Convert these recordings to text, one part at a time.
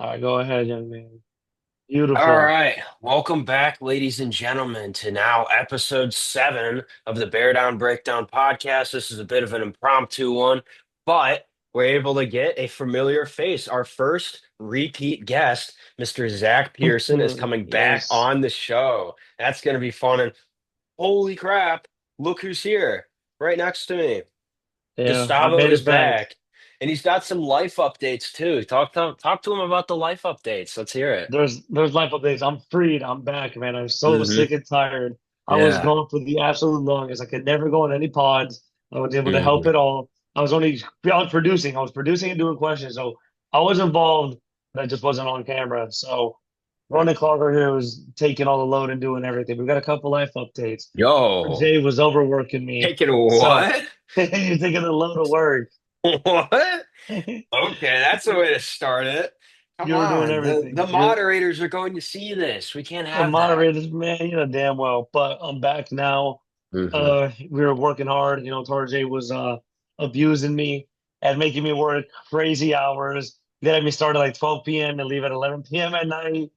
All right, go ahead, young man. All Beautiful. right, welcome back, ladies and gentlemen, to now episode 7 of the Bear Down Breakdown podcast. This is a bit of an impromptu one, but we're able to get a familiar face. Our first repeat guest, Mr. Zack Pearson, is coming back Yes. on the show. That's going to be fun. And holy crap, look who's here right next to me. Yeah, I Gustavo made is it back. back, and he's got some life updates too. Talk to him about the life updates. Let's hear it. There's life updates. I'm freed. I'm back, man. I'm so Hmm. sick and tired. I was Yeah. gone for the absolute longest. I could never go on any pods. I was able to help Hmm. it all. I was producing. I was producing and doing questions. So I was involved, but I just wasn't on camera. So Ronnie Clarker here was taking all the load and doing everything. We got a couple life updates. Yo, Jay was overworking me. taking So what? he's taking a load of work. What? Okay, that's a way to start it. Come You were doing on, the everything. the moderators are going to see this. We can't The have that. moderators, man, you know damn well. But I'm back now. Hmm. We were working hard. Tarjay was abusing me and making me work crazy hours. They had me start at like 12 p.m. and leave at 11 p.m. at night.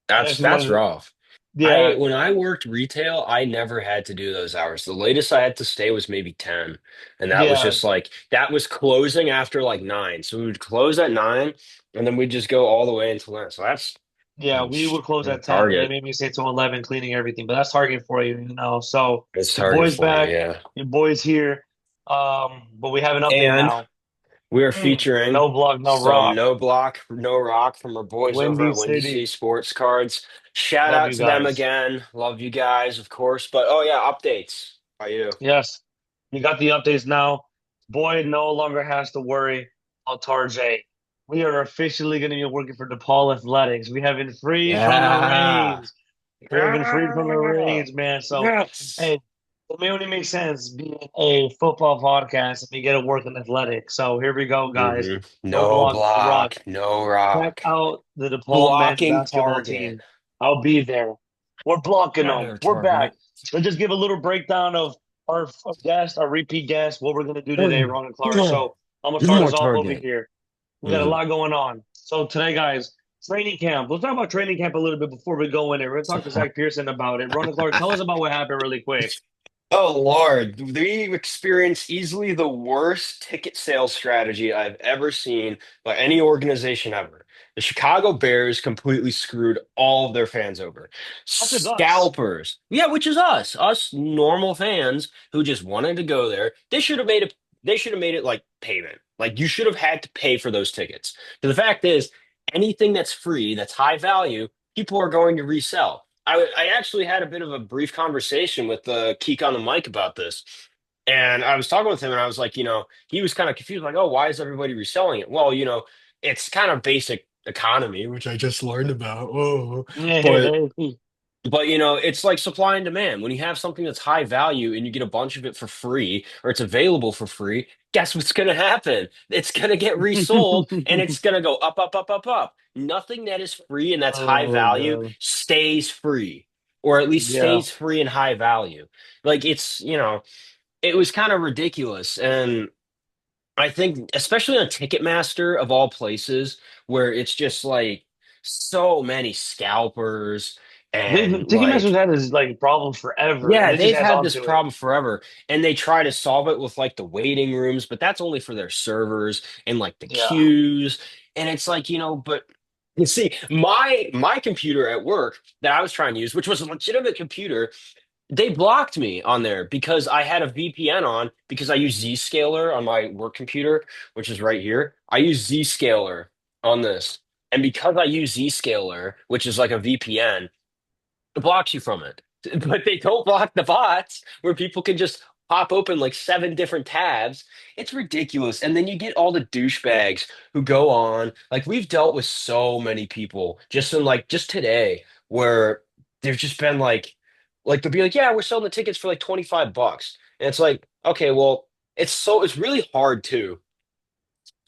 That's And that's then, rough. I yeah, when I worked retail, I never had to do those hours. The latest I had to stay was maybe 10. And that was yeah, just like that was closing after like 9. So we would close at 9 and then we'd just go all the way until then. So that's yeah. We would close at 10, but they Target. made me stay till 11, cleaning everything. But that's Target for you. So It's your Target boy's for you, back, yeah. your boy's here. But we have an update And now. we are featuring No block, no some rock. no block, no rock from our boys over Windy at Windy City City. Sports Cards. Shout Love out you to them guys. again. Love you guys, of course. But oh yeah, updates by you. Yes, you got the updates now. Boyd no longer has to worry about Tarjay. We are officially going to be working for DePaul Athletics. We have been freed from the Yeah. reins. We have been freed from the Yeah. reins, man. So, Yes. hey, it may only make sense being a football podcast if we get to work in athletics. So here we go, guys. Hmm. No No block, no rock. block, no Check rock. out the DePaul men's Blocking basketball target. team. I'll be there. We're blocking them. Shadow We're back. target. Let's just give a little breakdown of our guest, our repeat guest, what we're gonna do today, Ron and Clark. So I'm gonna start More us off over target. here. We got a Hmm. lot going on. So today, guys, training camp. Let's talk about training camp a little bit before we go in there. We're gonna talk to Zach Pearson about it. Ron and Clark, tell us about what happened really quick. Oh Lord, we've experienced easily the worst ticket sales strategy I've ever seen by any organization ever. The Chicago Bears completely screwed all of their fans over. That's just us. Scalpers. Yeah, which is us normal fans who just wanted to go there. They should have made it like payment. Like you should have had to pay for those tickets. But the fact is, anything that's free, that's high value, people are going to resell. I actually had a bit of a brief conversation with Keek on the mic about this. And I was talking with him and I was like, he was kind of confused, like, oh, why is everybody reselling it? Well, it's kind of basic economy, which I just learned about. Oh, but it's like supply and demand. When you have something that's high value and you get a bunch of it for free or it's available for free, guess what's going to happen? It's going to get resold and it's going to go up, up, up, up, up. Nothing that is free and that's high Oh value god. stays free, or at least Yeah. stays free and high value. Like it was kind of ridiculous. And I think, especially on Ticketmaster of all places, where it's just like so many scalpers and Ticketmaster's like, had this like problem forever, and yeah, this just they've adds had on this to it. problem forever, and they try to solve it with like the waiting rooms, but that's only for their servers and like the Yeah. queues. And it's like, but you see, my computer at work that I was trying to use, which was a legitimate computer, they blocked me on there because I had a VPN on because I use Zscaler on my work computer, which is right here. I use Zscaler on this. And because I use Zscaler, which is like a VPN, it blocks you from it. But they don't block the bots where people can just pop open like 7 different tabs. It's ridiculous. And then you get all the douchebags who go on. Like we've dealt with so many people just today where there's just been like they'll be like, yeah, we're selling the tickets for like 25 bucks. And it's like, okay, well, it's really hard to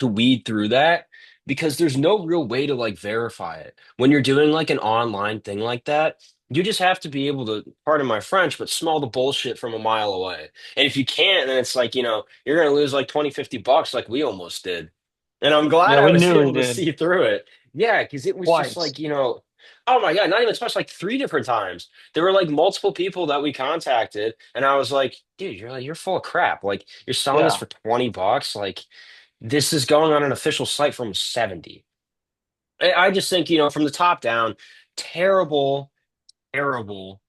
weed through that because there's no real way to like verify it. When you're doing like an online thing like that, you just have to be able to, pardon my French, but smell the bullshit from a mile away. And if you can't, then it's like, you're going to lose like 20, 50 bucks like we almost did. And I'm glad Yeah, I we was nearly able to did. see through it. Yeah, because it was just twice. like, oh my God, not even twice, like three different times. There were like multiple people that we contacted, and I was like, dude, you're full of crap. Like you're selling this Yeah, for $20. Like this is going on an official site from 70. I just think, from the top down, terrible, terrible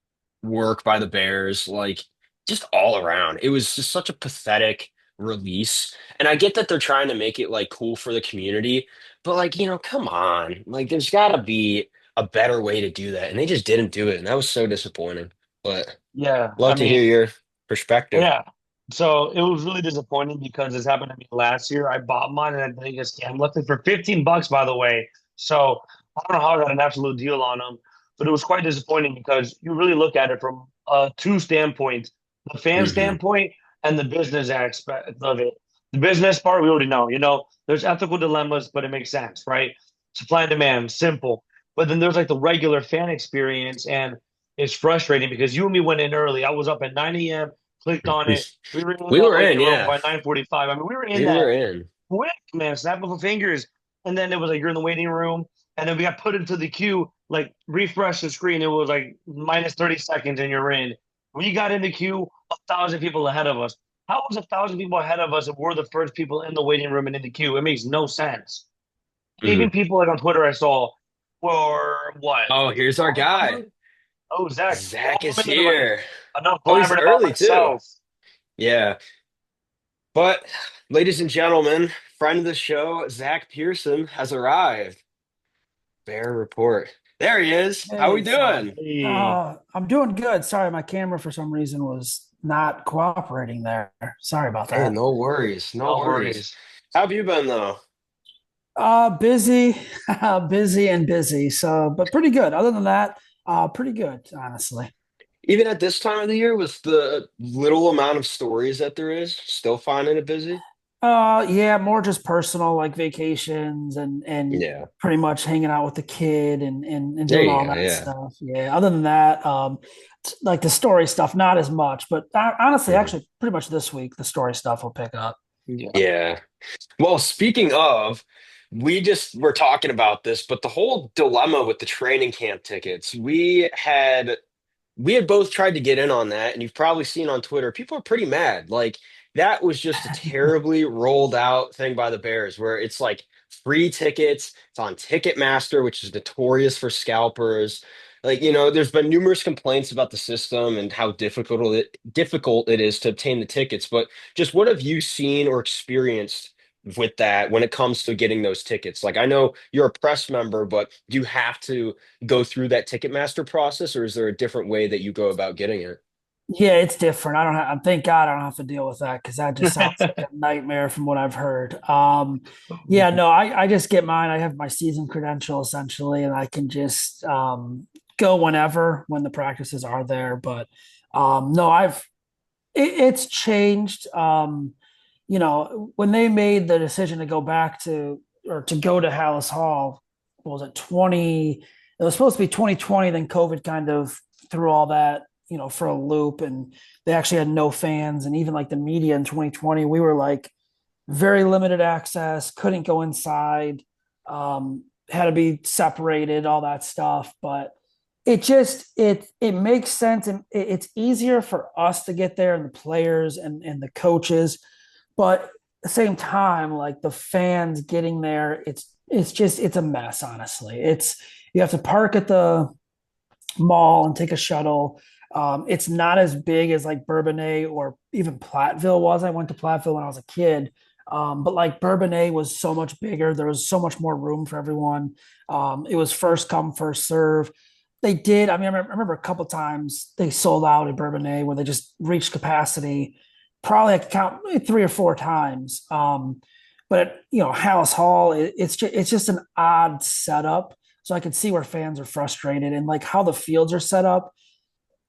work by the Bears, like just all around. It was just such a pathetic release. And I get that they're trying to make it like cool for the community, but like, come on. Like there's gotta be a better way to do that. And they just didn't do it. And that was so disappointing. But yeah. I love to hear mean, your perspective. yeah. So it was really disappointing because this happened to me last year. I bought mine and I think it's scam looking for 15 bucks, by the way. So I don't know how I got an absolute deal on them, but it was quite disappointing because you really look at it from two standpoints, the fan Hmm. standpoint and the business aspect of it. The business part, we already know, there's ethical dilemmas, but it makes sense, right? Supply and demand, simple. But then there's like the regular fan experience, and it's frustrating because you and me went in early. I was up at 9 a.m., clicked on it. We were in We that were in, waiting room yeah. by 9:45. I mean, we were in We were that in. quick, man, snap of a fingers. And then it was like you're in the waiting room, and then we got put into the queue. Like refresh the screen, it was like minus 30 seconds, and you're in. We got in the queue, 1,000 people ahead of us. How was 1,000 people ahead of us if we're the first people in the waiting room and in the queue? It makes no sense. Even Mhm. people like on Twitter I saw were what Oh, here's our 12 guy. minutes. Oh, Zach, Zach 12 is minutes away. here. Enough Oh, he's blabbering about early too. myself. Yeah. But, ladies and gentlemen, friend of the show, Zack Pearson, has arrived. Bear report. There he is. How we Hey, sorry. doing? Hey, I'm doing good. Sorry, my camera for some reason was not cooperating there. Sorry about Hey, that. no worries. No no worries. worries. How have you been though? Busy, busy and busy. So, but pretty good. Other than that, pretty good, honestly. Even at this time of the year, with the little amount of stories that there is, still finding it busy? Yeah, more just personal, like vacations and Yeah. pretty much hanging out with the kid and There doing you all go. that Yeah. stuff. Yeah. Other than that, like the story stuff, not as much. But honestly, Mhm. actually, pretty much this week, the story stuff will pick up. Yeah. Yeah. Well, speaking of, we just were talking about this, but the whole dilemma with the training camp tickets, we had both tried to get in on that, and you've probably seen on Twitter, people are pretty mad. Like that was just a terribly rolled out thing by the Bears, where it's like free tickets. It's on Ticketmaster, which is notorious for scalpers. Like, there's been numerous complaints about the system and how difficult it is to obtain the tickets. But just what have you seen or experienced with that when it comes to getting those tickets? Like, I know you're a press member, but do you have to go through that Ticketmaster process, or is there a different way that you go about getting it? Yeah, it's different. I don't have, thank God I don't have to deal with that because that just sounds like a nightmare from what I've heard. Yeah, no, I just get mine. I have my season credential essentially, and I can just go whenever when the practices are there. But no, it's changed. When they made the decision to go back to or to go to Hallis Hall, what was it 20? It was supposed to be 2020, then COVID kind of threw all that, for a loop, and they actually had no fans, and even like the media in 2020, we were like very limited access, couldn't go inside, had to be separated, all that stuff. But it makes sense, and it's easier for us to get there and the players and the coaches, but at the same time, like the fans getting there, it's a mess, honestly. It's You have to park at the mall and take a shuttle. It's not as big as like Bourbonnais or even Platteville was. I went to Platteville when I was a kid. But like Bourbonnais was so much bigger. There was so much more room for everyone. It was first come, first serve. They did. I mean, I remember a couple times they sold out at Bourbonnais where they just reached capacity. Probably I could count three or four times. But at, Hallis Hall, it's just an odd setup. So I could see where fans are frustrated and like how the fields are set up.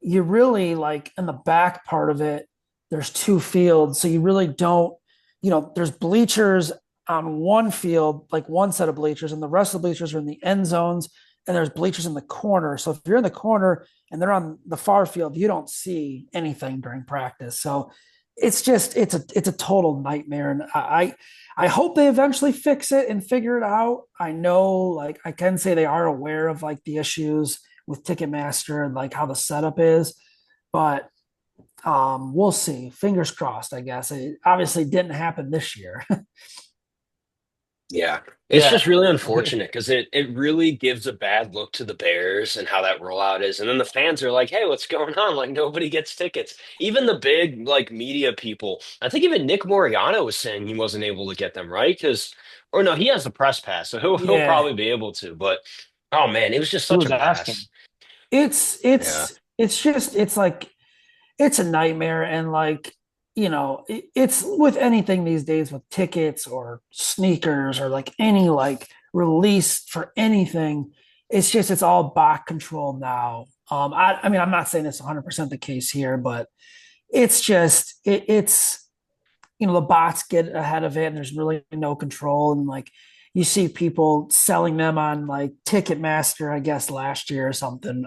You really like in the back part of it, there's two fields. So you really don't, there's bleachers on one field, like one set of bleachers, and the rest of the bleachers are in the end zones, and there's bleachers in the corner. So if you're in the corner and they're on the far field, you don't see anything during practice. So it's a total nightmare, and I hope they eventually fix it and figure it out. I know, like, I can say they are aware of like the issues with Ticketmaster and like how the setup is, but we'll see. Fingers crossed, I guess. It obviously didn't happen this year. Yeah. It's Yeah. just really unfortunate because it really gives a bad look to the Bears and how that rollout is. And then the fans are like, hey, what's going on? Like nobody gets tickets. Even the big like media people. I think even Nick Moriano was saying he wasn't able to get them, right? Because or no, he has the press pass, so he'll Yeah, probably be able to. But oh man, it was just He such a was asking. mess. it's Yeah. it's it's just it's like it's a nightmare, and like it's with anything these days with tickets or sneakers or like any like release for anything. It's all bot control now. I mean, I'm not saying it's 100% the case here, but it's the bots get ahead of it and there's really no control, and like you see people selling them on like Ticketmaster, I guess last year or something.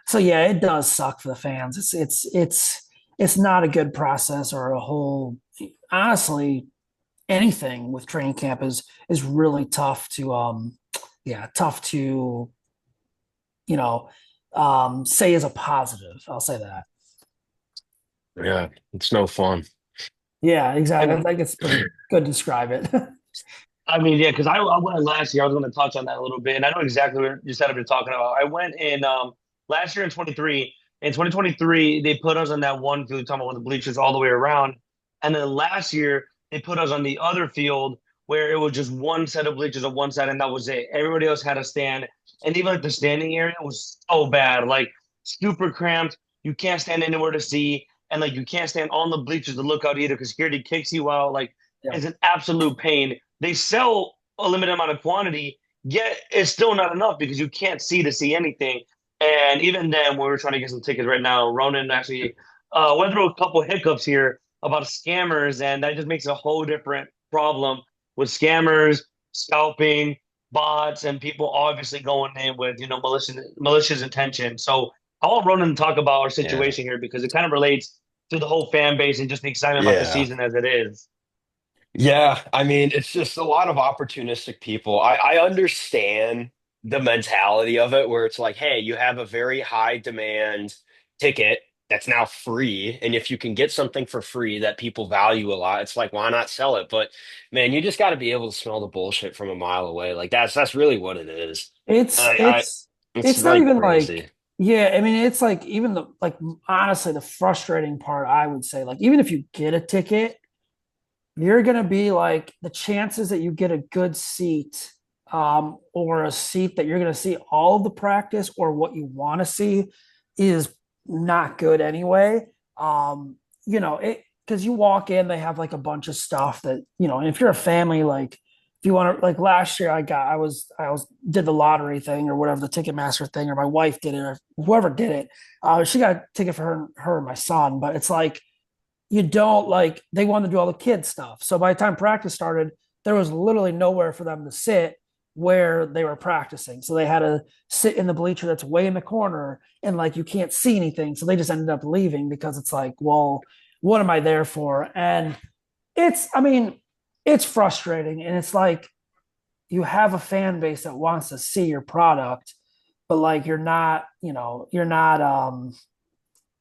So yeah, it does suck for the fans. It's not a good process, or a whole, honestly, anything with training camp is really tough to yeah, tough to you know say as a positive. I'll say that. Yeah. It's no fun. Yeah, exactly. I And think it's pretty good to describe it. I mean, yeah, because I went last year. I was going to touch on that a little bit, and I know exactly what you said you're talking about. I went in last year in 23. In 2023, they put us on that one field, talking about with the bleachers all the way around, and then last year they put us on the other field where it was just one set of bleachers on one side, and that was it. Everybody else had a stand, and even like the standing area was so bad, like super cramped. You can't stand anywhere to see, and like you can't stand on the bleachers to look out either because security kicks you out. Like Yeah. it's an absolute pain. They sell a limited amount of quantity, yet it's still not enough because you can't see to see anything. And even then, when we're trying to get some tickets right now, Ronan actually went through a couple hiccups here about scammers, and that just makes a whole different problem with scammers, scalping, bots, and people obviously going in with malicious intention. So I want Ronan to talk about our Yeah. situation here because it kind of relates to the whole fan base and just the excitement about the Yeah. season as it is. Yeah, I mean, it's just a lot of opportunistic people. I understand the mentality of it where it's like, hey, you have a very high demand ticket that's now free. And if you can get something for free that people value a lot, it's like, why not sell it? But man, you just got to be able to smell the bullshit from a mile away. Like that's really what it is. It's I it's it's it's not like even like, crazy. yeah, I mean, it's like, even the like, honestly, the frustrating part, I would say, like, even if you get a ticket, you're gonna be like, the chances that you get a good seat, or a seat that you're gonna see all of the practice or what you want to see, is not good anyway. It, because you walk in, they have like a bunch of stuff that, and if you're a family, like if you want to, like last year, I was did the lottery thing or whatever, the Ticketmaster thing, or my wife did it, or whoever did it. She got a ticket for her and my son, but it's like, you don't, like, they wanted to do all the kids stuff. So by the time practice started, there was literally nowhere for them to sit where they were practicing. So they had to sit in the bleacher that's way in the corner, and like you can't see anything. So they just ended up leaving because it's like, well, what am I there for? And I mean, it's frustrating. And it's like, you have a fan base that wants to see your product, but like you're not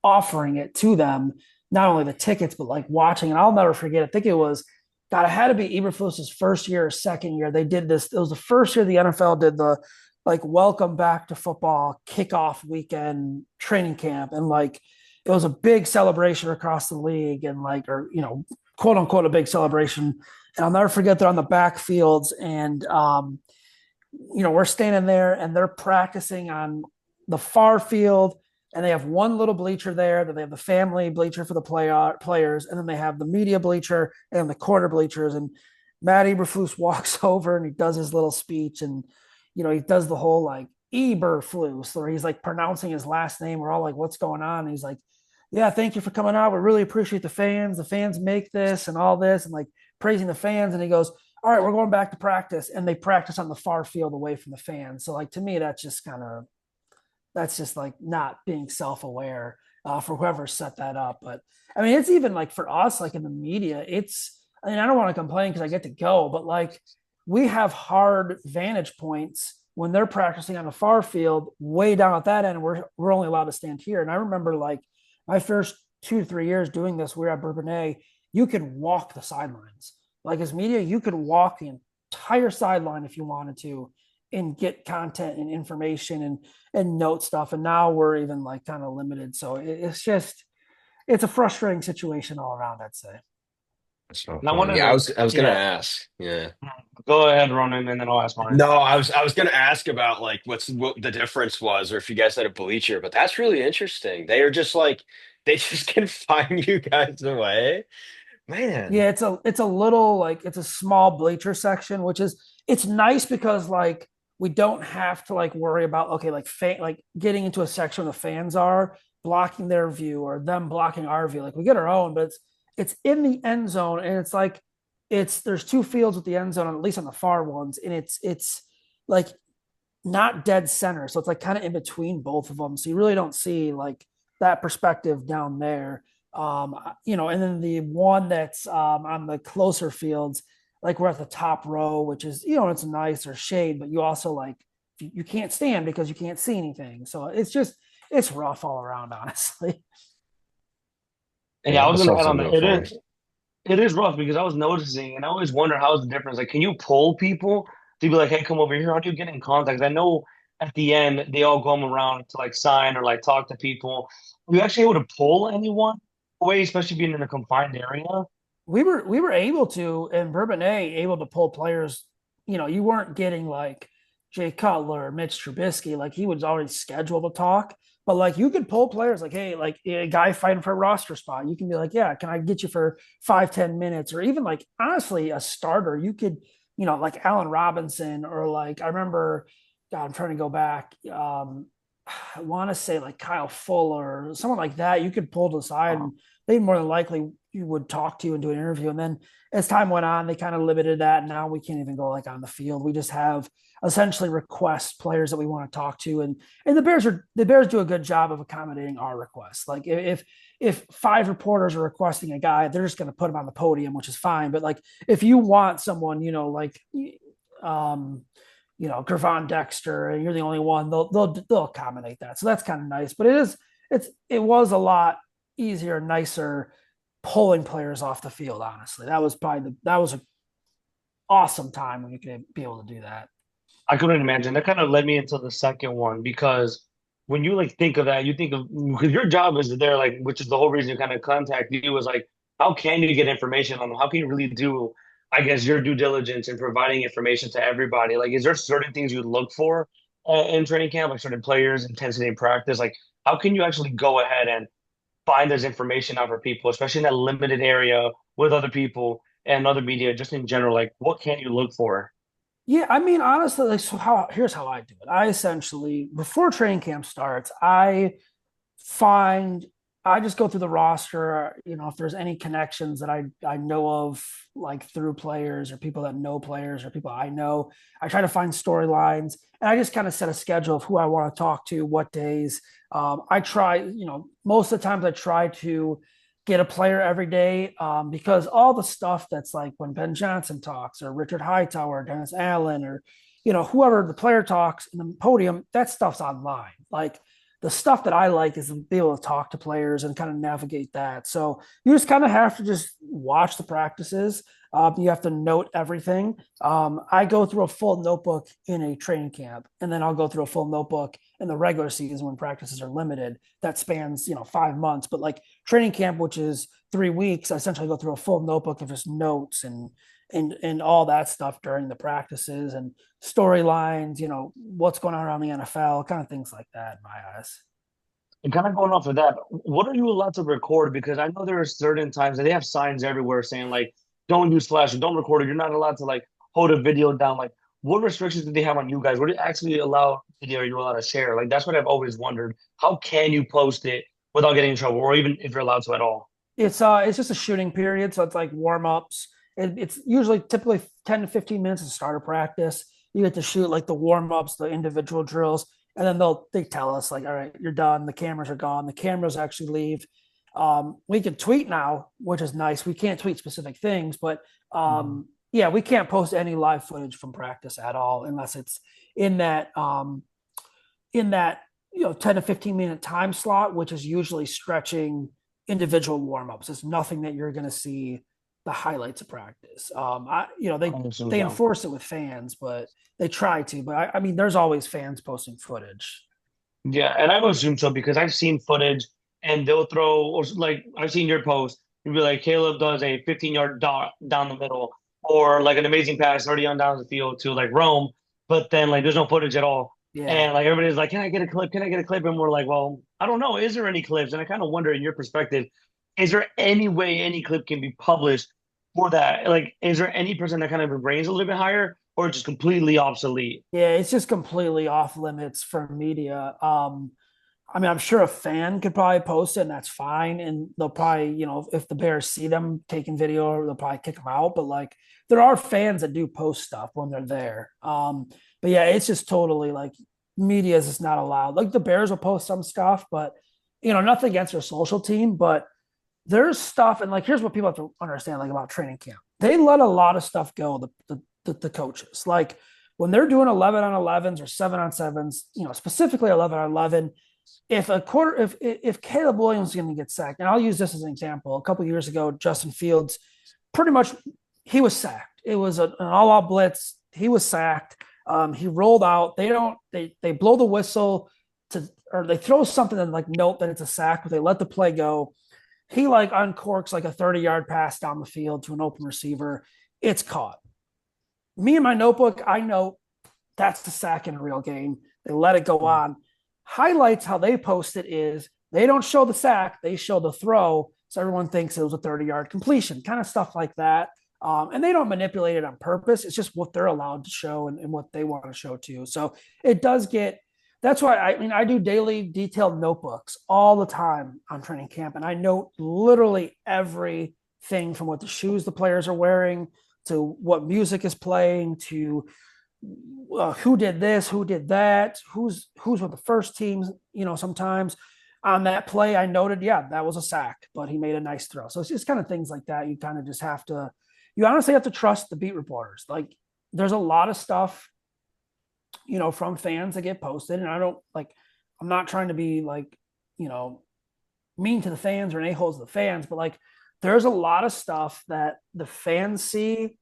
offering it to them, not only the tickets, but like watching. And I'll never forget, I think it was, God, it had to be Eberflus's first year or second year. They did this. It was the first year the NFL did the like welcome back to football kickoff weekend training camp. And like it was a big celebration across the league, and like, or, quote unquote, a big celebration. And I'll never forget, they're on the backfields, and we're standing there and they're practicing on the far field, and they have one little bleacher there, that they have the family bleacher for the players, and then they have the media bleacher and the quarter bleachers. And Matt Eberflus walks over and he does his little speech, and he does the whole like Eberflus, where he's like pronouncing his last name. We're all like, what's going on? And he's like, yeah, thank you for coming out. We really appreciate the fans. The fans make this and all this, and like praising the fans. And he goes, all right, we're going back to practice. And they practice on the far field away from the fans. So like, to me, that's just like not being self-aware. for whoever set that up. But I mean, it's even like for us, like in the media, I mean, I don't want to complain because I get to go, but like we have hard vantage points when they're practicing on the far field, way down at that end. We're only allowed to stand here. And I remember like my first 2 to 3 years doing this, we were at Bourbonnais, you could walk the sidelines. Like as media, you could walk the entire sideline if you wanted to and get content and information and note stuff. And now we're even like kind of limited. So it's just it's a frustrating situation all around, I'd say. That's so And I fun. wanted Yeah, to, I was gonna yeah, ask. Yeah. go ahead, Ronan, and then I'll ask mine. No, I was gonna ask about like what the difference was, or if you guys had a bleacher, but that's really interesting. They are just like they just can find you guys away. Man. Yeah, it's a little like it's a small bleacher section, which is it's nice because like we don't have to like worry about okay, like like getting into a section where the fans are blocking their view or them blocking our view. Like we get our own, but it's in the end zone and it's like it's there's two fields with the end zone, at least on the far ones, and it's like not dead center. So it's like kind of in between both of them. So you really don't see like that perspective down there. And then the one that's on the closer fields, like we're at the top row, which is, it's nice or shade, but you also like, you can't stand because you can't see anything. So it's rough all around, honestly. And yeah, Yeah, I that was gonna sounds add on real that. fun. It is rough because I was noticing, and I always wonder how's the difference. Like, can you pull people to be like, "Hey, come over here"? How do you get in contact? I know at the end they all come around to like sign or like talk to people. Are you actually able to pull anyone away, especially being in a confined area? We were able to in Bourbonnais able to pull players. You weren't getting like Jay Cutler or Mitch Trubisky, like he was already scheduled to talk. But like you could pull players like, hey, like a guy fighting for a roster spot. You can be like, yeah, can I get you for 5-10 minutes? Or even like honestly, a starter. You could, like Allen Robinson, or like I remember, God, I'm trying to go back. I want to say like Kyle Fuller or someone like that. You could pull to the side and they more than likely you would talk to and do an interview. And then as time went on, they kind of limited that. Now we can't even go like on the field. We just have essentially request players that we want to talk to. And the Bears do a good job of accommodating our requests. Like if 5 reporters are requesting a guy, they're just going to put him on the podium, which is fine. But like if you want someone, like um Gervon Dexter, and you're the only one, they'll accommodate that. So that's kind of nice. But it was a lot easier, nicer pulling players off the field. Honestly, that was an awesome time when you could be able to do that. I couldn't imagine. That kind of led me into the second one because when you like think of that, you think of because your job is there, like which is the whole reason you kind of contact you was like, how can you get information on them? How can you really do, I guess, your due diligence in providing information to everybody? Like, is there certain things you look for in training camp, like certain players, intensity in practice? Like, how can you actually go ahead and find this information out for people, especially in that limited area with other people and other media, just in general? Like, what can you look for? Yeah, I mean, honestly, like, here's how I do it. I essentially, before training camp starts, find, I just go through the roster, if there's any connections that I know of, like through players or people that know players or people I know, I try to find storylines and I just kind of set a schedule of who I want to talk to, what days. I try, most of the times I try to get a player every day because all the stuff that's like when Ben Johnson talks or Richard Hightower, Dennis Allen, or whoever the player talks in the podium, that stuff's online. Like the stuff that I like is to be able to talk to players and kind of navigate that. So you just kind of have to just watch the practices. You have to note everything. I go through a full notebook in a training camp, and then I'll go through a full notebook in the regular season when practices are limited. That spans 5 months, but like training camp, which is 3 weeks, I essentially go through a full notebook of just notes and all that stuff during the practices and storylines. What's going on around the NFL, kind of things like that in my eyes. And kind of going off of that, what are you allowed to record? Because I know there are certain times that they have signs everywhere saying like, don't use flash or don't record it. You're not allowed to like hold a video down. Like, what restrictions do they have on you guys? What do you actually allow video you're allowed to share? Like, that's what I've always wondered. How can you post it without getting in trouble, or even if you're allowed to at all? It's just a shooting period, so it's like warm ups. It's usually typically 10 to 15 minutes of starter practice. You get to shoot like the warm ups, the individual drills, and then they tell us like, all right, you're done. The cameras are gone. The cameras actually leave. We can tweet now, which is nice. We can't tweet specific things, but yeah, we can't post any live footage from practice at all unless it's in that in that 10 to 15 minute time slot, which is usually stretching individual warm-ups. It's nothing that you're going to see the highlights of practice. They enforce it with fans, but they try to. But I mean, there's always fans posting footage. Yeah, and I would assume so because I've seen footage and they'll throw, or like I've seen your post, you'd be like, Caleb does a 15-yard dot down the middle, or like an amazing pass 30 on down the field to like Rome, but then like there's no footage at all. Yeah. And like everybody's like, can I get a clip? Can I get a clip? And we're like, well, I don't know. Is there any clips? And I kind of wonder in your perspective, is there any way any clip can be published for that? Like, is there any person that kind of brains a little bit higher or just completely obsolete? Yeah, it's just completely off limits for media. I mean, I'm sure a fan could probably post it and that's fine. And they'll probably, if the Bears see them taking video, they'll probably kick them out. But like, there are fans that do post stuff when they're there. But yeah, it's just totally like media is just not allowed. Like the Bears will post some stuff, but nothing against their social team, but there's stuff. And like, here's what people have to understand, like about training camp. They let a lot of stuff go. The coaches, like when they're doing 11 on 11s or 7 on 7s, specifically 11 on 11. If Caleb Williams is going to get sacked, and I'll use this as an example. A couple of years ago, Justin Fields, pretty much he was sacked. It was an all-out blitz. He was sacked. He rolled out. They blow the whistle or they throw something and like note that it's a sack, but they let the play go. He like uncorks like a 30-yard pass down the field to an open receiver. It's caught. Me and my notebook, I know that's the sack in a real game. They let it go on. Highlights, how they post it is they don't show the sack, they show the throw. So everyone thinks it was a 30-yard completion, kind of stuff like that. And they don't manipulate it on purpose. It's just what they're allowed to show and what they want to show too. So it does that's why I do daily detailed notebooks all the time on training camp. And I note literally everything from what the shoes the players are wearing to what music is playing to who did this, who did that, who's with the first teams. Sometimes on that play, I noted, yeah, that was a sack, but he made a nice throw. So it's just kind of things like that. You kind of just you honestly have to trust the beat reporters. Like there's a lot of stuff, from fans that get posted, and I'm not trying to be like, mean to the fans or an a-holes to the fans, but like there's a lot of stuff that the fans see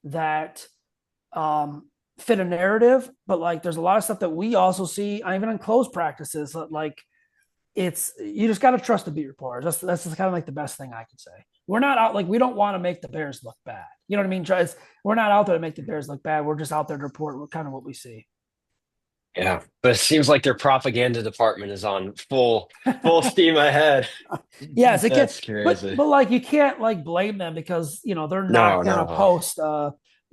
that fit a narrative, but like there's a lot of stuff that we also see even in closed practices that like you just got to trust the beat reporters. That's kind of like the best thing I could say. We're not out like we don't want to make the Bears look bad. You know what I mean? We're not out there to make the Bears look bad. We're just out there to report kind of what we see. Yeah, but it seems like their propaganda department is on full steam ahead. Yes, it That's gets, crazy. but like you can't like blame them because they're not going to post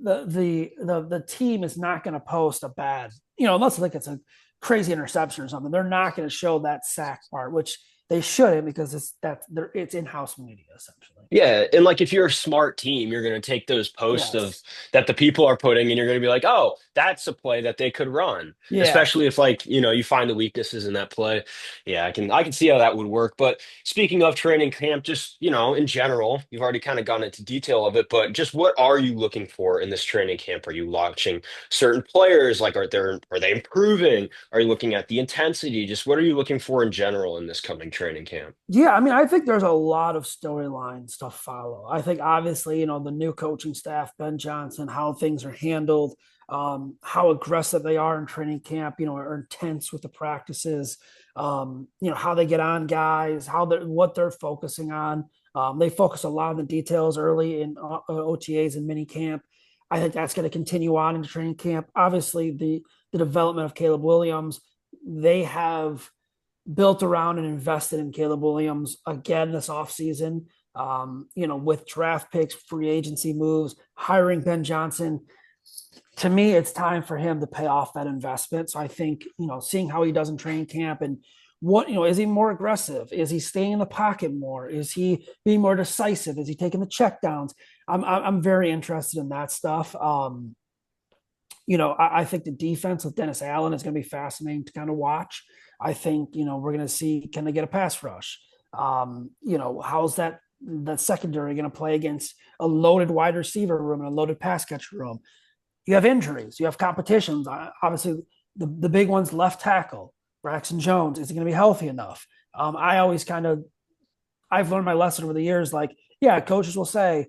the team is not going to post a bad unless like it's a crazy interception or something. They're not going to show that sack part, which they shouldn't because it's in-house media essentially. Yeah, and like if you're a smart team, you're going to take those posts of Yes. that the people are putting, and you're going to be like, "Oh, that's a play that they could run." Yeah. Especially if like you find the weaknesses in that play. Yeah, I can see how that would work. But speaking of training camp, just in general, you've already kind of gone into detail of it. But just what are you looking for in this training camp? Are you watching certain players? Like, are they improving? Are you looking at the intensity? Just what are you looking for in general in this coming training camp? Yeah, I mean, I think there's a lot of storylines to follow. I think obviously, the new coaching staff, Ben Johnson, how things are handled, how aggressive they are in training camp, are intense with the practices, how they get on guys, what they're focusing on. They focus a lot on the details early in OTAs and mini camp. I think that's going to continue on into training camp. Obviously, the development of Caleb Williams, they have built around and invested in Caleb Williams again this offseason, with draft picks, free agency moves, hiring Ben Johnson. To me, it's time for him to pay off that investment. So I think, seeing how he does in training camp and what, is he more aggressive? Is he staying in the pocket more? Is he being more decisive? Is he taking the check downs? I'm very interested in that stuff. I think the defense with Dennis Allen is going to be fascinating to kind of watch. I think, we're going to see, can they get a pass rush? How's that secondary going to play against a loaded wide receiver room and a loaded pass catcher room? You have injuries, you have competitions. Obviously, the big ones, left tackle, Braxton Jones, is he going to be healthy enough? I've learned my lesson over the years. Like, yeah, coaches will say,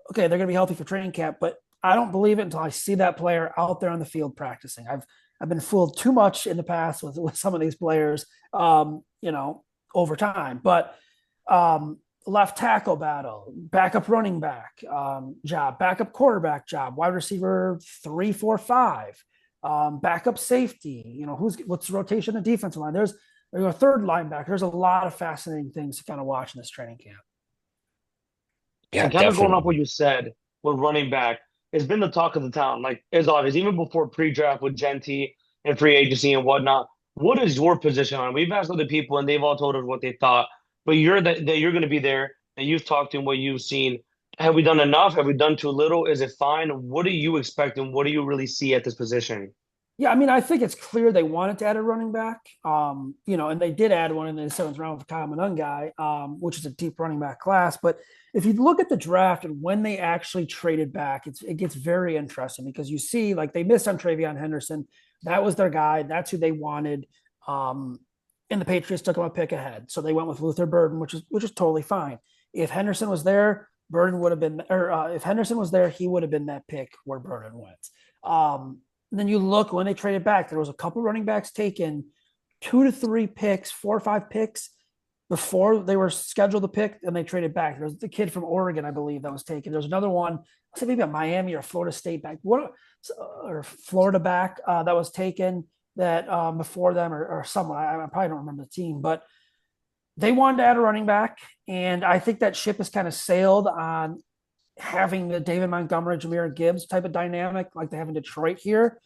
okay, they're going to be healthy for training camp, but I don't believe it until I see that player out there on the field practicing. I've been fooled too much in the past with some of these players, over time. But left tackle battle, backup running back job, backup quarterback job, wide receiver 3, 4, 5, backup safety. What's the rotation of defensive line? There's a third linebacker. There's a lot of fascinating things to kind of watch in this training camp. Yeah, And kind of going off what definitely. you said with running back, it's been the talk of the town. Like, it's obvious, even before pre-draft with Genti and free agency and whatnot. What is your position on it? We've asked other people, and they've all told us what they thought. But that you're going to be there, and you've talked to what you've seen. Have we done enough? Have we done too little? Is it fine? What do you expect, and what do you really see at this position? Yeah, I mean, I think it's clear they wanted to add a running back. And they did add one in the seventh round with Kyle Monangai, which is a deep running back class. But if you look at the draft and when they actually traded back, it gets very interesting because you see, like, they missed on Travion Henderson. That was their guy. That's who they wanted. And the Patriots took him a pick ahead, so they went with Luther Burden, which is totally fine. If Henderson was there, Burden would have been, or if Henderson was there, he would have been that pick where Burden went. Then you look when they traded back, there was a couple running backs taken, 2 to 3 picks, 4 or 5 picks before they were scheduled to pick, and they traded back. There was the kid from Oregon, I believe, that was taken. There's another one, I say maybe a Miami or Florida State back, or Florida back that was taken that before them, or someone. I probably don't remember the team, but they wanted to add a running back, and I think that ship has kind of sailed on having the David Montgomery, Jahmyr Gibbs type of dynamic like they have in Detroit here.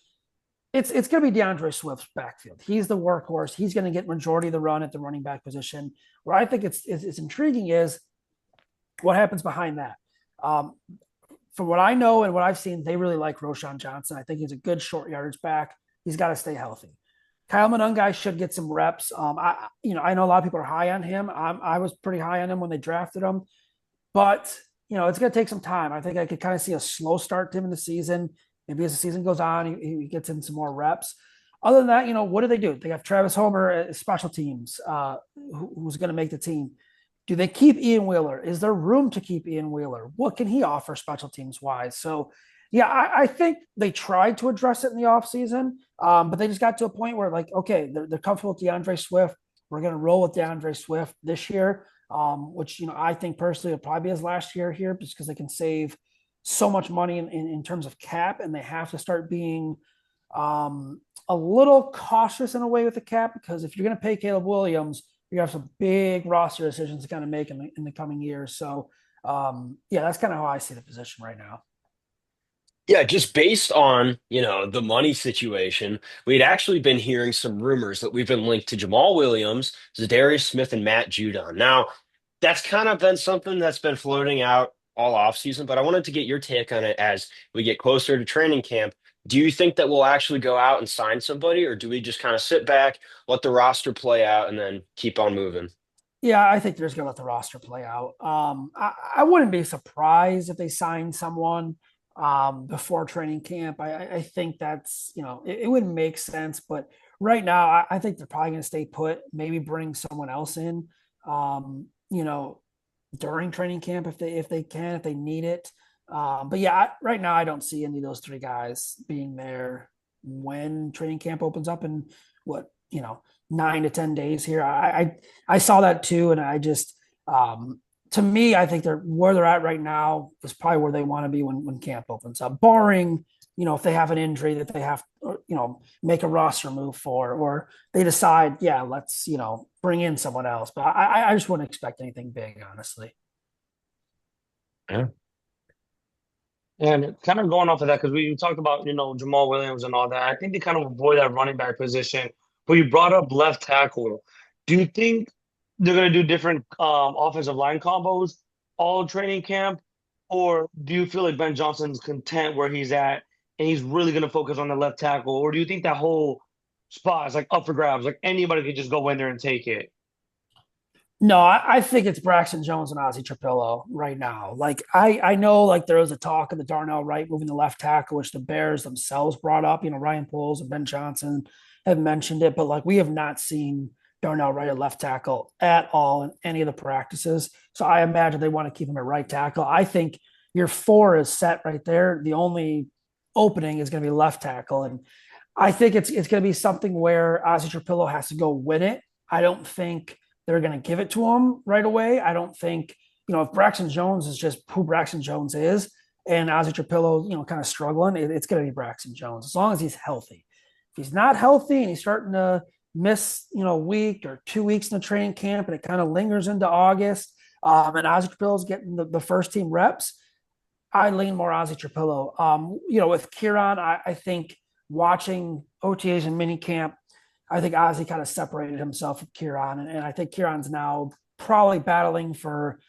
It's going to be DeAndre Swift's backfield. He's the workhorse. He's going to get majority of the run at the running back position. Where I think it's intriguing is what happens behind that. From what I know and what I've seen, they really like Roschon Johnson. I think he's a good short yardage back. He's got to stay healthy. Kyle Monangai should get some reps. I know a lot of people are high on him. I was pretty high on him when they drafted him, but it's going to take some time. I think I could kind of see a slow start to him in the season. Maybe as the season goes on, he gets in some more reps. Other than that, what do? They have Travis Homer at special teams, who's going to make the team. Do they keep Ian Wheeler? Is there room to keep Ian Wheeler? What can he offer special teams wise? So, yeah, I think they tried to address it in the offseason, but they just got to a point where, like, okay, they're comfortable with DeAndre Swift. We're going to roll with DeAndre Swift this year, which, I think personally will probably be his last year here just because they can save so much money in terms of cap, and they have to start being a little cautious in a way with the cap, because if you're going to pay Caleb Williams, you have some big roster decisions to kind of make in the coming years. So, yeah, that's kind of how I see the position right now. Yeah, just based on, the money situation, we'd actually been hearing some rumors that we've been linked to Jamal Williams, Zadarius Smith, and Matt Judon. Now, that's kind of been something that's been floating out all offseason, but I wanted to get your take on it as we get closer to training camp. Do you think that we'll actually go out and sign somebody, or do we just kind of sit back, let the roster play out, and then keep on moving? Yeah, I think they're just gonna let the roster play out. I wouldn't be surprised if they signed someone before training camp. I think that's it wouldn't make sense, but right now I think they're probably gonna stay put. Maybe bring someone else in, um, you know, during training camp if they need it. But yeah, right now I don't see any of those 3 guys being there when training camp opens up in what 9 to 10 days here. I saw that too, and I just to me I think they're where they're at right now is probably where they want to be when camp opens up, barring if they have an injury that they have make a roster move for, or they decide let's bring in someone else. But I just wouldn't expect anything big, honestly. Yeah. And kind of going off of that, because we talked about, Jamal Williams and all that. I think they kind of avoid that running back position. But you brought up left tackle. Do you think they're going to do different offensive line combos all training camp? Or do you feel like Ben Johnson's content where he's at and he's really going to focus on the left tackle? Or do you think that whole spot is like up for grabs? Like anybody could just go in there and take it? No, I think it's Braxton Jones and Ozzie Trapillo right now. Like I know like there was a talk of the Darnell Wright moving the left tackle, which the Bears themselves brought up. You know, Ryan Poles and Ben Johnson have mentioned it, but like we have not seen Darnell Wright at left tackle at all in any of the practices. So I imagine they want to keep him at right tackle. I think your four is set right there. The only opening is going to be left tackle, and I think it's going to be something where Ozzie Trapillo has to go win it. I don't think they're going to give it to him right away. I don't think, if Braxton Jones is just who Braxton Jones is and Ozzie Trapillo, kind of struggling, it's going to be Braxton Jones as long as he's healthy. If he's not healthy and he's starting to miss, a week or 2 weeks in the training camp and it kind of lingers into August, and Ozzie Trapillo is getting the first team reps, I lean more Ozzie Trapillo. With Kieran, I think watching OTAs and minicamp, I think Ozzie kind of separated himself from Kieran, and I think Kieran's now probably battling for,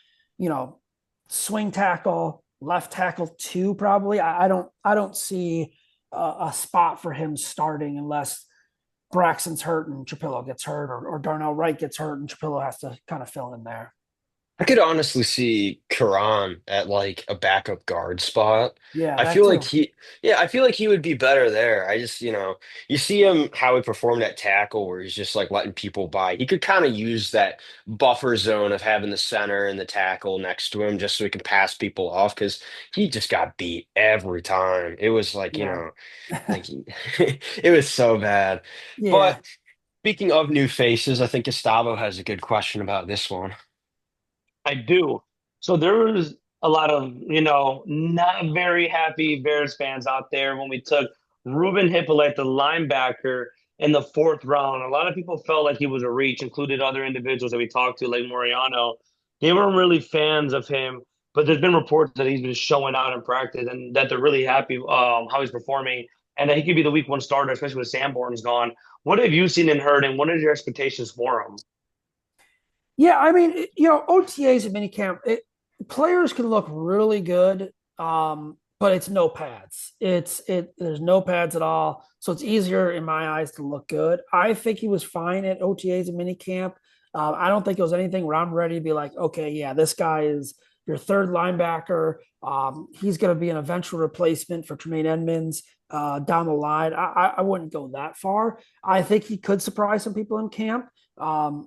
swing tackle, left tackle too. Probably, I don't see a spot for him starting unless Braxton's hurt and Trapillo gets hurt, or Darnell Wright gets hurt and Trapillo has to kind of fill in there. I could honestly see Karan at like a backup guard spot. Yeah, I that feel like too. yeah, I feel like he would be better there. I just, you see him how he performed at tackle where he's just like letting people by. He could kind of use that buffer zone of having the center and the tackle next to him just so he can pass people off because he just got beat every time. It was like, Yeah, like it was so bad. yeah. But speaking of new faces, I think Gustavo has a good question about this one. I do. So there was a lot of, not very happy Bears fans out there when we took Ruben Hippolyte, the linebacker, in the fourth round. A lot of people felt like he was a reach, included other individuals that we talked to, like Moriano. They weren't really fans of him, but there's been reports that he's been showing out in practice and that they're really happy how he's performing and that he could be the week one starter, especially with Sanborn's gone. What have you seen and heard, and what are your expectations for him? Yeah, I mean, OTAs and minicamp, players can look really good, but it's no pads. There's no pads at all, so it's easier in my eyes to look good. I think he was fine at OTAs and minicamp. I don't think it was anything where I'm ready to be like, okay, yeah, this guy is your third linebacker. He's going to be an eventual replacement for Tremaine Edmonds down the line. I wouldn't go that far. I think he could surprise some people in camp.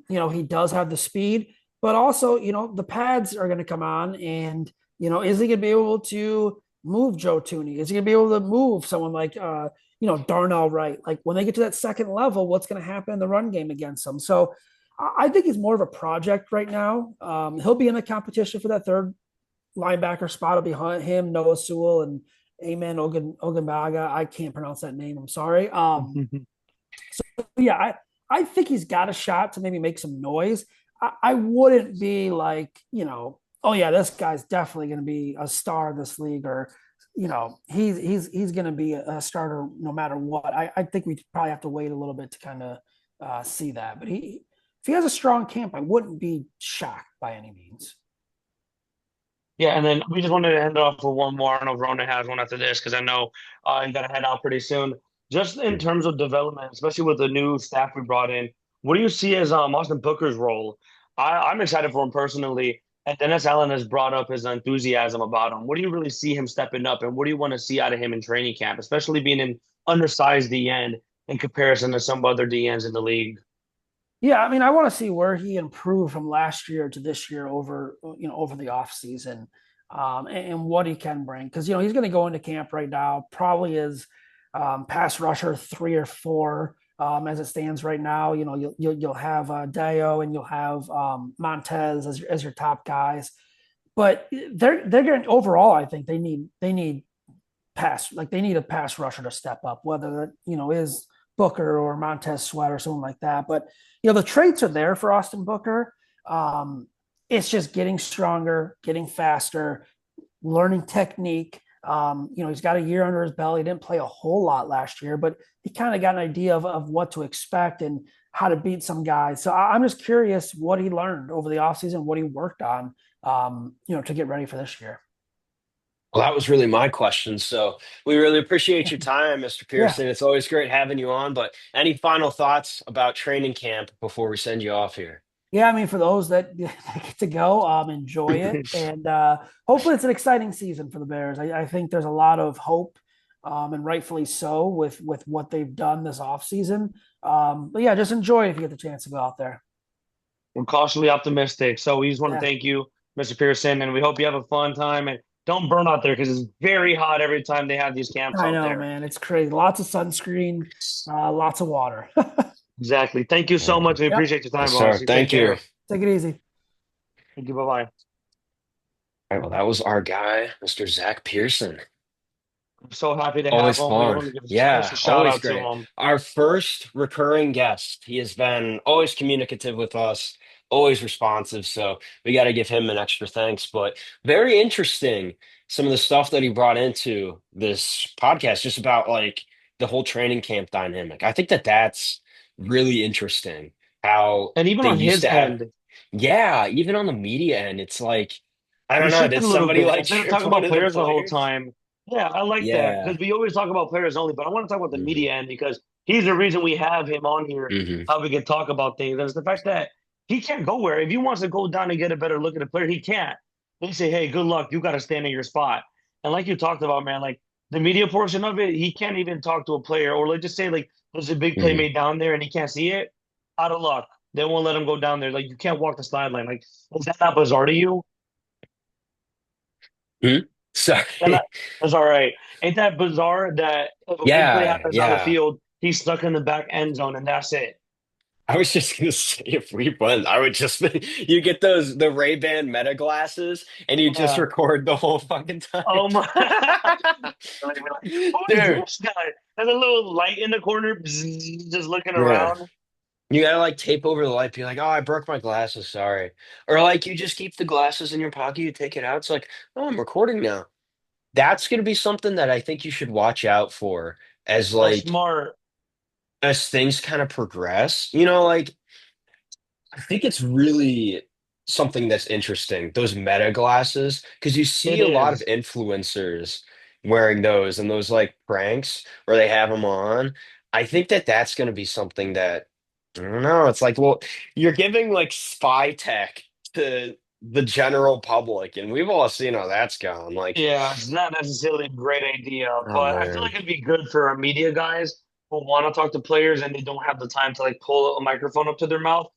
He does have the speed, but also, the pads are going to come on, and is he going to be able to move Joe Tooney? Is he going to be able to move someone like Darnell Wright? Like when they get to that second level, what's going to happen in the run game against them? So I think he's more of a project right now. He'll be in the competition for that third linebacker spot behind him, Noah Sewell and Amen Ogunbaga. I can't pronounce that name. I'm sorry. Yeah, I think he's got a shot to maybe make some noise. I wouldn't be like, oh yeah, this guy's definitely going to be a star of this league, or he's going to be a starter no matter what. I think we probably have to wait a little bit to kind of see that. But if he has a strong camp, I wouldn't be shocked by any means. Yeah, and then we just wanted to end off with one more. I don't know if Rona has one after this because I know you got to head out pretty soon. Just in terms of development, especially with the new staff we brought in, what do you see as Austin Booker's role? I'm excited for him personally, and Dennis Allen has brought up his enthusiasm about him. What do you really see him stepping up, and what do you want to see out of him in training camp, especially being an undersized D end in comparison to some other D ends in the league? Yeah, I mean, I want to see where he improved from last year to this year over the off season, and what he can bring. Because he's going to go into camp right now, probably is pass rusher 3 or 4 as it stands right now. You'll have Deo and you'll have Montez as your top guys, but they're going overall. I think they need they need a pass rusher to step up, whether that is Booker or Montez Sweat or someone like that. But the traits are there for Austin Booker. It's just getting stronger, getting faster, learning technique. He's got a year under his belt. He didn't play a whole lot last year, but he kind of got an idea of what to expect and how to beat some guys. So I'm just curious what he learned over the offseason, what he worked on, to get ready for this year. Well, that was really my question. So we really appreciate your time, Mr. Yeah. Pearson. It's always great having you on. But any final thoughts about training camp before we send you off here? Yeah, I mean, for those that get to go, enjoy it, and hopefully it's an exciting season for the Bears. I think there's a lot of hope, and rightfully so, with what they've done this offseason. But yeah, just enjoy it if you get the chance to go out there. We're cautiously optimistic. So we just want to Yeah, thank you, Mr. Pearson, and we hope you have a fun time and don't burn out there because it's very hot every time they have these camps I out know, there. man. It's crazy. Lots of sunscreen, lots of water. Exactly. Thank you so much. Mhm. We Yep. appreciate your time, Yes, boss. sir. You take Thank you. care. All Take it easy. Thank you. Bye bye. right, well, that was our guy, Mr. Zach Pearson. I'm so happy to have Always him. We fun. want to give a Yeah, special shout always out to great. him. Our first recurring guest. He has been always communicative with us, always responsive. So we got to give him an extra thanks. But very interesting, some of the stuff that he brought into this podcast, just about like the whole training camp dynamic. I think that that's really interesting how And even they on used his to have, end, yeah, even on the media end, it's like, I we don't know, did shifted a little somebody bit. like Instead of trip talking one about of the players the whole players? time, yeah, I like that Yeah. because we always talk about players only, but I want to talk about the hmm media end because he's the reason we have him on here, hmm how we can talk about things. And it's the fact that he can't go where. If he wants to go down and get a better look at a player, he can't. They say, hey, good luck. You got to stand in your spot. And like you talked about, man, like the media portion of it, he can't even talk to a player or like just say, like, there's a big play hmm made down there and he can't see it. Out of luck. They won't let him go down there. Like, you can't walk the sideline. Like, is that not bizarre to you? Hmm? And Sorry. that's all right. Ain't that bizarre that if a big play Yeah, happens on the yeah. field, he's stuck in the back end zone and that's it? I was just gonna say if we won, I would just you get those the Ray-Ban Meta glasses and you just Yeah. record the whole fucking time. Oh my. Like, who is Dude, this guy? There's a little light in the corner, bzzz, just looking yeah. around. You gotta like tape over the light, be like, oh, I broke my glasses, sorry. Or like you just keep the glasses in your pocket, you take it out, it's like, oh, I'm recording now. That's gonna be something that I think you should watch out for as That's like smart. as things kind of progress. Like I think it's really something that's interesting, those meta glasses, because you see It a lot of is. influencers wearing those and those like pranks where they have them on. I think that that's going to be something that, I don't know. It's like, well, you're giving like spy tech to the general public, and we've all seen how that's gone. Like, Yeah, it's not necessarily a great idea, oh but I feel like man. it'd be good for our media guys who want to talk to players and they don't have the time to like pull a microphone up to their mouth.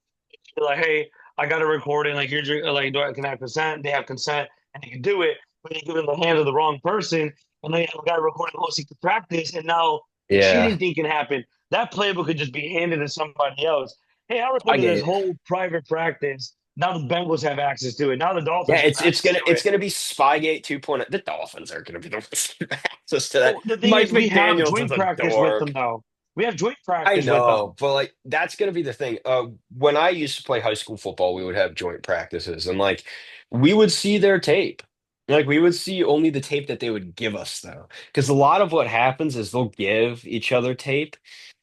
Be like, hey, I got a recording. Like, here's your like, do I can I have consent? They have consent, and they can do it. But you give it in the hands of the wrong person, and then you have a guy recording whole secret practice, and now the Yeah, cheating thing can happen. That playbook could just be handed to somebody else. Hey, I I recorded get this it. whole private practice. Now the Bengals have access to it. Now the Yeah, Dolphins have it's access gonna to it's it. gonna be Spygate 2.0. The Dolphins are gonna be the ones with access to that. Well, the thing Mike is, we have McDaniel's is joint a practice with them, dork. though. We have joint I practice with them. know, but like that's gonna be the thing. When I used to play high school football, we would have joint practices, and like we would see their tape. Like we would see only the tape that they would give us, though, because a lot of what happens is they'll give each other tape.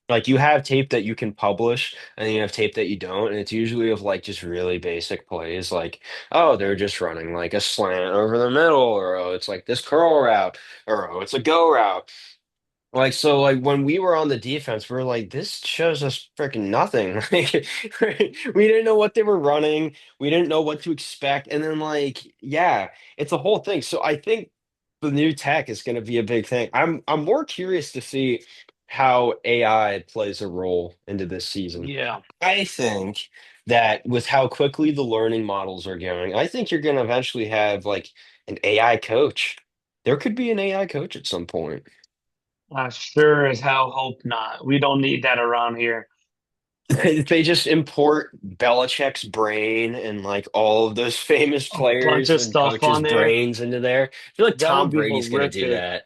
Like you have tape that you can publish, and then you have tape that you don't, and it's usually of like just really basic plays, like oh they're just running like a slant over the middle, or oh it's like this curl route, or oh it's a go route. Like so, like when we were on the defense, we were like, this shows us freaking nothing. Like, we didn't know what they were running. We didn't know what to expect. And then, like, yeah, it's a whole thing. So I think the new tech is going to be a big thing. I'm more curious to see how AI plays a role into this season. Yeah. I think that with how quickly the learning models are going, I think you're going to eventually have like an AI coach. There could be an AI coach at some point. I sure as hell hope not. We don't need that around here. They just import Belichick's brain and like all of those famous A bunch players of and stuff coaches' on there. brains into there. I feel like That Tom would be Brady's gonna do horrific that.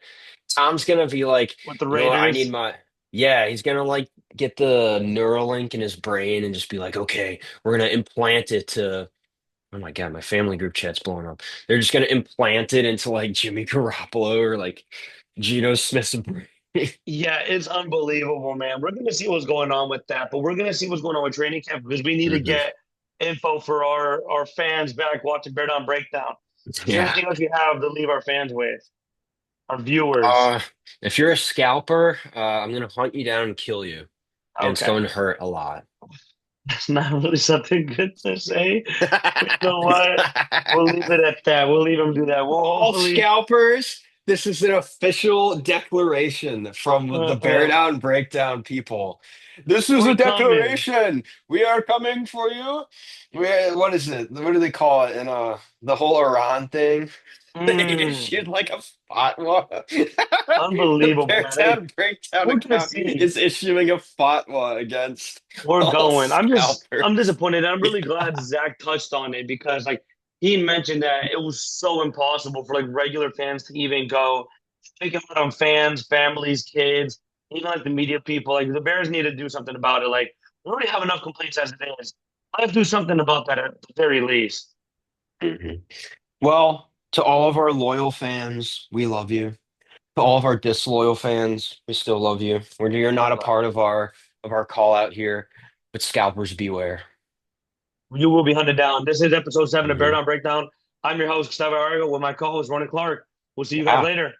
Tom's gonna be like, with the you know what, I need Raiders. my yeah, he's gonna like get the Neuralink in his brain and just be like, okay, we're gonna implant it to oh my God, my family group chat's blowing up. They're just gonna implant it into like Jimmy Garoppolo or like Geno Smith's brain. Yeah, it's unbelievable, man. We're gonna see what's going on with that, but we're gonna see what's going on with training camp because we need to hmm get info for our fans back watching Bear Down Breakdown. Is there Yeah. anything else you have to leave our fans with, our viewers? Uh, if you're a scalper, I'm gonna hunt you down and kill you, and it's Okay. going to hurt a lot. That's not really something good to say. You know what? We'll leave it at that. We'll leave them do that. We'll All hopefully. scalpers, this is an official declaration from the Bear Down Breakdown people. This is a We're coming. declaration. We are coming for you. What is it? What do they call it in the whole Iran thing? They Mm, issued like a fatwa. The unbelievable, Bear man. Hey, Down Breakdown we're gonna account see. is issuing a fatwa against We're all going. I'm scalpers. disappointed. I'm really glad Zach touched on it because like he mentioned that it was so impossible for like regular fans to even go. Speaking out on fans, families, kids, even like the media people. Like the Bears need to do something about it. Like we already have enough complaints as it is. Let's do something about that at the very least. Mhm. Well, to all of our loyal fans, we love you. To all of our disloyal fans, we still love you. You're not a part of our call out here, but scalpers beware. You will be hunted down. This is episode 7 of Bear Mhm. Down Breakdown. I'm your host, Gustavo with my co-host, Ronnie Clark. We'll see you guys Yeah. later.